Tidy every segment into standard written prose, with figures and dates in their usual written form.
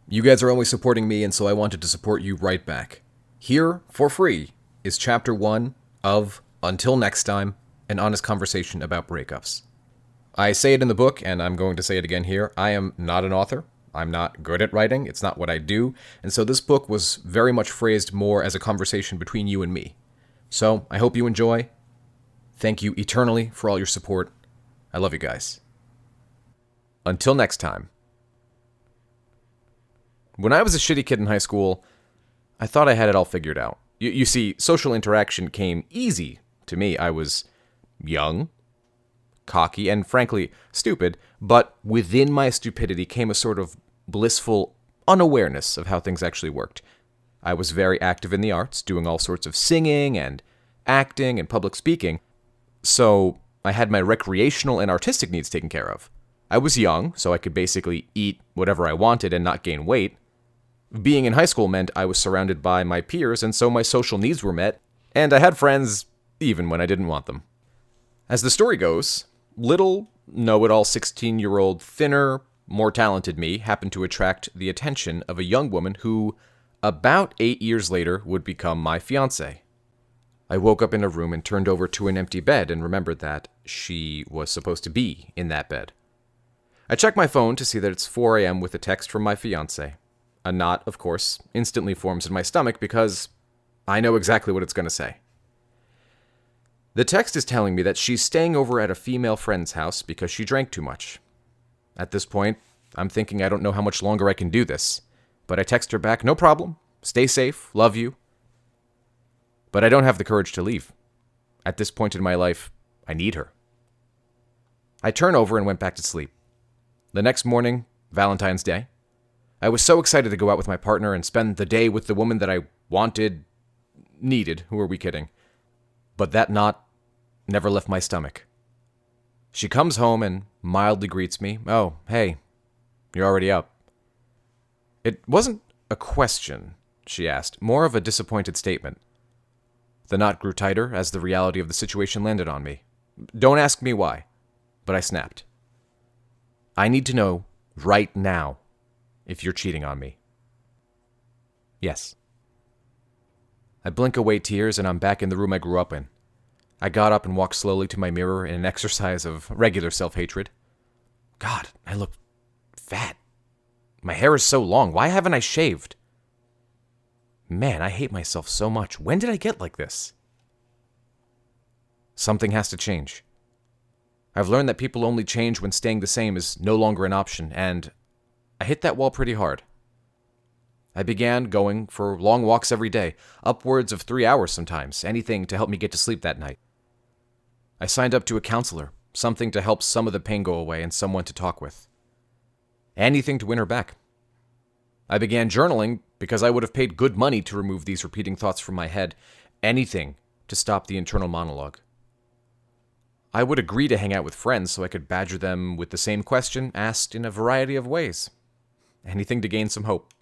You guys are always supporting me, and so I wanted to support you right back. Here, for free, is Chapter 1 of Until Next Time, an honest conversation about breakups. I say it in the book, and I'm going to say it again here. I am not an author. I'm not good at writing. It's not what I do. And so this book was very much phrased more as a conversation between you and me. So I hope you enjoy. Thank you eternally for all your support. I love you guys. Until next time. When I was a shitty kid in high school, I thought I had it all figured out. You see, social interaction came easy to me. I was young, cocky, and frankly, stupid, but within my stupidity came a sort of blissful unawareness of how things actually worked. I was very active in the arts, doing all sorts of singing and acting and public speaking, so I had my recreational and artistic needs taken care of. I was young, so I could basically eat whatever I wanted and not gain weight. Being in high school meant I was surrounded by my peers, and so my social needs were met, and I had friends even when I didn't want them. As the story goes, little, know-it-all 16-year-old, thinner, more talented me happened to attract the attention of a young woman who, about 8 years later, would become my fiancée. I woke up in a room and turned over to an empty bed and remembered that she was supposed to be in that bed. I check my phone to see that it's 4 a.m. with a text from my fiancé. A knot, of course, instantly forms in my stomach because I know exactly what it's going to say. The text is telling me that she's staying over at a female friend's house because she drank too much. At this point, I'm thinking I don't know how much longer I can do this, but I text her back, no problem, stay safe, love you. But I don't have the courage to leave. At this point in my life, I need her. I turn over and went back to sleep. The next morning, Valentine's Day, I was so excited to go out with my partner and spend the day with the woman that I needed, who are we kidding? But that knot never left my stomach. She comes home and mildly greets me. Oh, hey, you're already up. It wasn't a question, she asked, more of a disappointed statement. The knot grew tighter as the reality of the situation landed on me. Don't ask me why, but I snapped. I need to know right now if you're cheating on me. Yes. I blink away tears and I'm back in the room I grew up in. I got up and walked slowly to my mirror in an exercise of regular self-hatred. God, I look fat. My hair is so long. Why haven't I shaved? Man, I hate myself so much. When did I get like this? Something has to change. I've learned that people only change when staying the same is no longer an option, and I hit that wall pretty hard. I began going for long walks every day, upwards of 3 hours sometimes, anything to help me get to sleep that night. I signed up to a counselor, something to help some of the pain go away and someone to talk with. Anything to win her back. I began journaling because I would have paid good money to remove these repeating thoughts from my head, anything to stop the internal monologue. I would agree to hang out with friends so I could badger them with the same question asked in a variety of ways. Anything to gain some hope.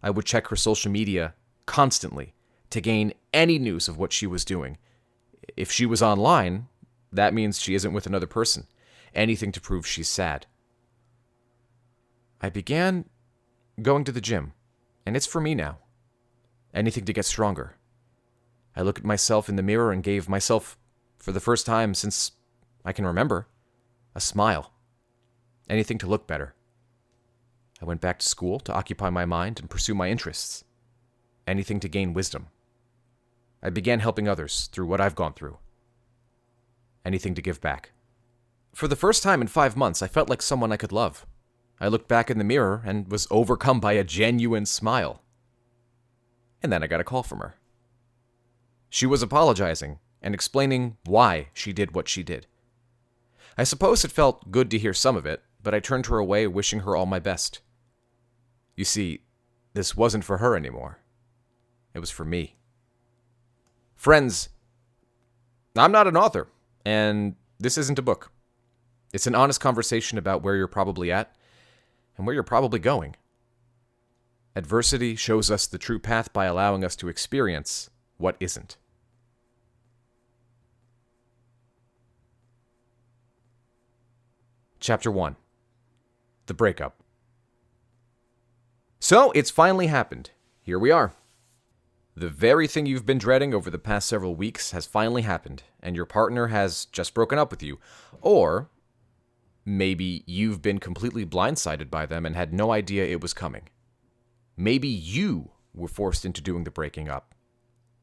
I would check her social media constantly to gain any news of what she was doing. If she was online, that means she isn't with another person. Anything to prove she's sad. I began going to the gym, and it's for me now. Anything to get stronger. I looked at myself in the mirror and gave myself, for the first time since I can remember, a smile. Anything to look better. I went back to school to occupy my mind and pursue my interests. Anything to gain wisdom. I began helping others through what I've gone through. Anything to give back. For the first time in 5 months, I felt like someone I could love. I looked back in the mirror and was overcome by a genuine smile. And then I got a call from her. She was apologizing and explaining why she did what she did. I suppose it felt good to hear some of it, but I turned her away, wishing her all my best. You see, this wasn't for her anymore. It was for me. Friends, I'm not an author, and this isn't a book. It's an honest conversation about where you're probably at and where you're probably going. Adversity shows us the true path by allowing us to experience what isn't. Chapter 1. The Breakup. So, it's finally happened. Here we are. The very thing you've been dreading over the past several weeks has finally happened, and your partner has just broken up with you. Or maybe you've been completely blindsided by them and had no idea it was coming. Maybe you were forced into doing the breaking up.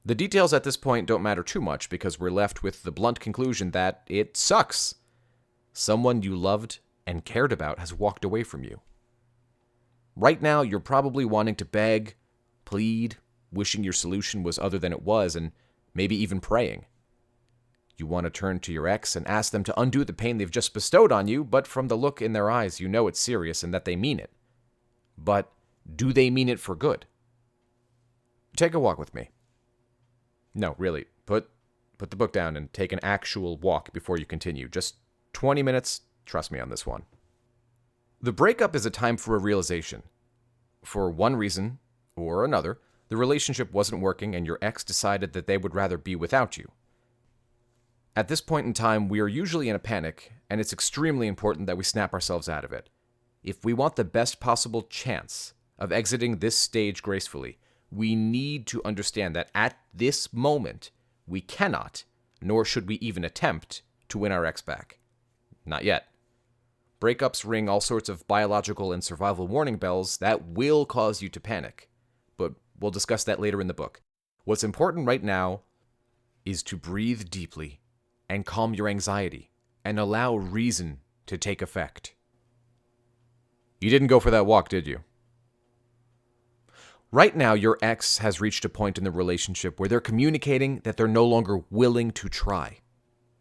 The details at this point don't matter too much because we're left with the blunt conclusion that it sucks. Someone you loved and cared about has walked away from you. Right now, you're probably wanting to beg, plead, wishing your solution was other than it was, and maybe even praying. You want to turn to your ex and ask them to undo the pain they've just bestowed on you, but from the look in their eyes, you know it's serious and that they mean it. But do they mean it for good? Take a walk with me. No, really, put the book down and take an actual walk before you continue. Just 20 minutes, trust me on this one. The breakup is a time for a realization. For one reason or another, the relationship wasn't working and your ex decided that they would rather be without you. At this point in time, we are usually in a panic, and it's extremely important that we snap ourselves out of it. If we want the best possible chance of exiting this stage gracefully, we need to understand that at this moment, we cannot, nor should we even attempt, to win our ex back. Not yet. Breakups ring all sorts of biological and survival warning bells that will cause you to panic, but we'll discuss that later in the book. What's important right now is to breathe deeply and calm your anxiety and allow reason to take effect. You didn't go for that walk, did you? Right now, your ex has reached a point in the relationship where they're communicating that they're no longer willing to try.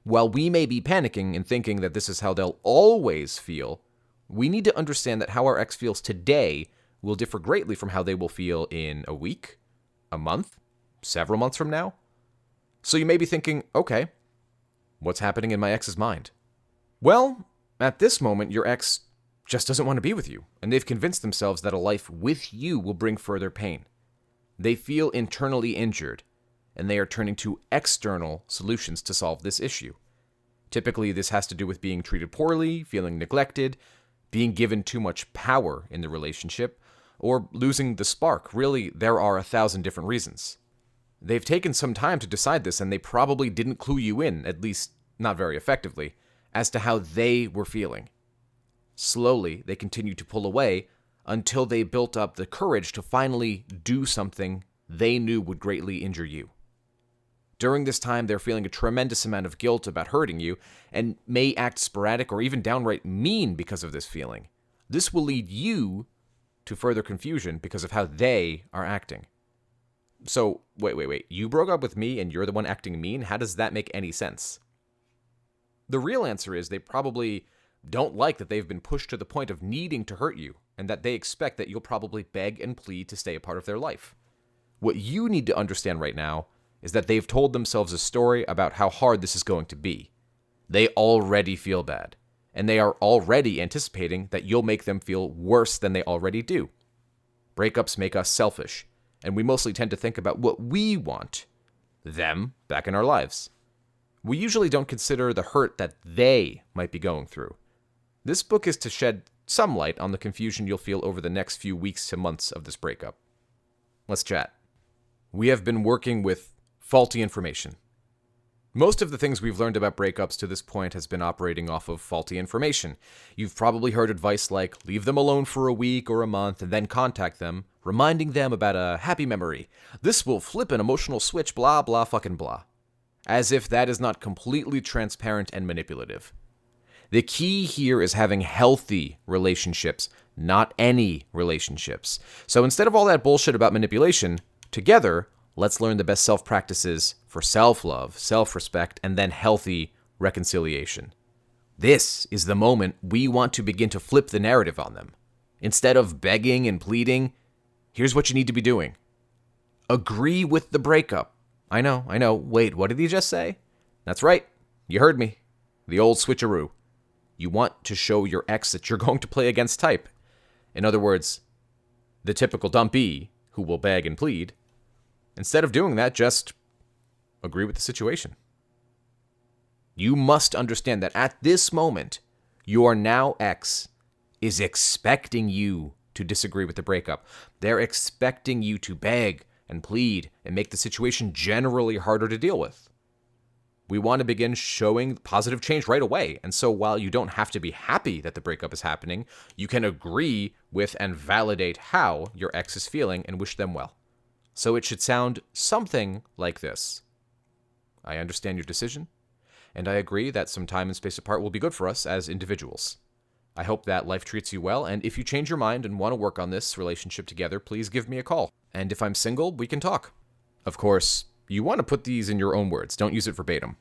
While we may be panicking and thinking that this is how they'll always feel, we need to understand that how our ex feels today will differ greatly from how they will feel in a week, a month, several months from now. So you may be thinking, okay, what's happening in my ex's mind? Well, at this moment, your ex just doesn't want to be with you, and they've convinced themselves that a life with you will bring further pain. They feel internally injured, and they are turning to external solutions to solve this issue. Typically, this has to do with being treated poorly, feeling neglected, being given too much power in the relationship, or losing the spark. Really, there are 1,000 different reasons. They've taken some time to decide this, and they probably didn't clue you in, at least not very effectively, as to how they were feeling. Slowly, they continued to pull away until they built up the courage to finally do something they knew would greatly injure you. During this time, they're feeling a tremendous amount of guilt about hurting you and may act sporadic or even downright mean because of this feeling. This will lead you to further confusion because of how they are acting. So, wait. You broke up with me and you're the one acting mean? How does that make any sense? The real answer is they probably don't like that they've been pushed to the point of needing to hurt you, and that they expect that you'll probably beg and plead to stay a part of their life. What you need to understand right now is that they've told themselves a story about how hard this is going to be. They already feel bad, and they are already anticipating that you'll make them feel worse than they already do. Breakups make us selfish, and we mostly tend to think about what we want, them, back in our lives. We usually don't consider the hurt that they might be going through. This book is to shed some light on the confusion you'll feel over the next few weeks to months of this breakup. Let's chat. We have been working with faulty information. Most of the things we've learned about breakups to this point has been operating off of faulty information. You've probably heard advice like, leave them alone for a week or a month and then contact them, reminding them about a happy memory. This will flip an emotional switch, blah, blah, fucking blah. As if that is not completely transparent and manipulative. The key here is having healthy relationships, not any relationships. So instead of all that bullshit about manipulation, together, let's learn the best self-practices for self-love, self-respect, and then healthy reconciliation. This is the moment we want to begin to flip the narrative on them. Instead of begging and pleading, here's what you need to be doing. Agree with the breakup. I know. Wait, what did he just say? That's right. You heard me. The old switcheroo. You want to show your ex that you're going to play against type. In other words, the typical dumpy who will beg and plead. Instead of doing that, just agree with the situation. You must understand that at this moment, your now ex is expecting you to disagree with the breakup. They're expecting you to beg and plead and make the situation generally harder to deal with. We want to begin showing positive change right away. And so while you don't have to be happy that the breakup is happening, you can agree with and validate how your ex is feeling and wish them well. So it should sound something like this. I understand your decision, and I agree that some time and space apart will be good for us as individuals. I hope that life treats you well, and if you change your mind and want to work on this relationship together, please give me a call. And if I'm single, we can talk. Of course, you want to put these in your own words. Don't use it verbatim.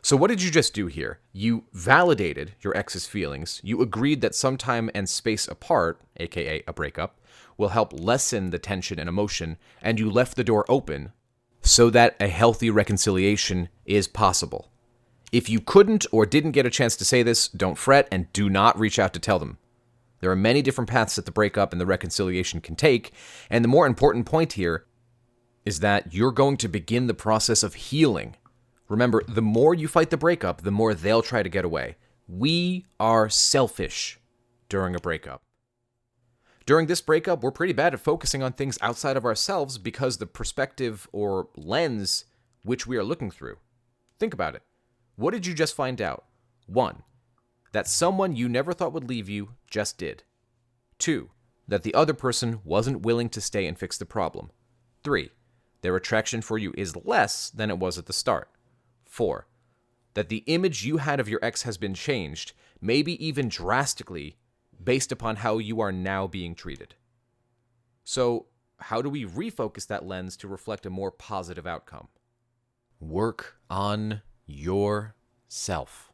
So what did you just do here? You validated your ex's feelings. You agreed that some time and space apart, aka a breakup, will help lessen the tension and emotion, and you left the door open so that a healthy reconciliation is possible. If you couldn't or didn't get a chance to say this, don't fret and do not reach out to tell them. There are many different paths that the breakup and the reconciliation can take, and the more important point here is that you're going to begin the process of healing. Remember, the more you fight the breakup, the more they'll try to get away. We are selfish during a breakup. During this breakup, we're pretty bad at focusing on things outside of ourselves because the perspective or lens which we are looking through. Think about it. What did you just find out? 1, that someone you never thought would leave you just did. 2, that the other person wasn't willing to stay and fix the problem. 3, their attraction for you is less than it was at the start. 4, that the image you had of your ex has been changed, maybe even drastically, based upon how you are now being treated. So, how do we refocus that lens to reflect a more positive outcome? Work on yourself.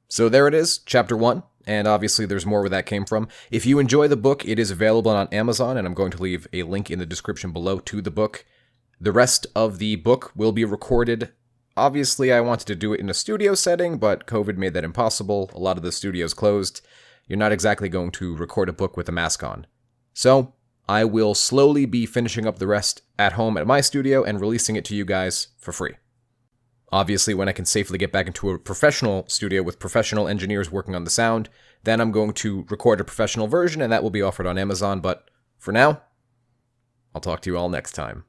So there it is, chapter 1, and obviously there's more where that came from. If you enjoy the book, it is available on Amazon, and I'm going to leave a link in the description below to the book. The rest of the book will be recorded. Obviously, I wanted to do it in a studio setting, but COVID made that impossible. A lot of the studios closed. You're not exactly going to record a book with a mask on. So, I will slowly be finishing up the rest at home at my studio and releasing it to you guys for free. Obviously, when I can safely get back into a professional studio with professional engineers working on the sound, then I'm going to record a professional version, and that will be offered on Amazon. But for now, I'll talk to you all next time.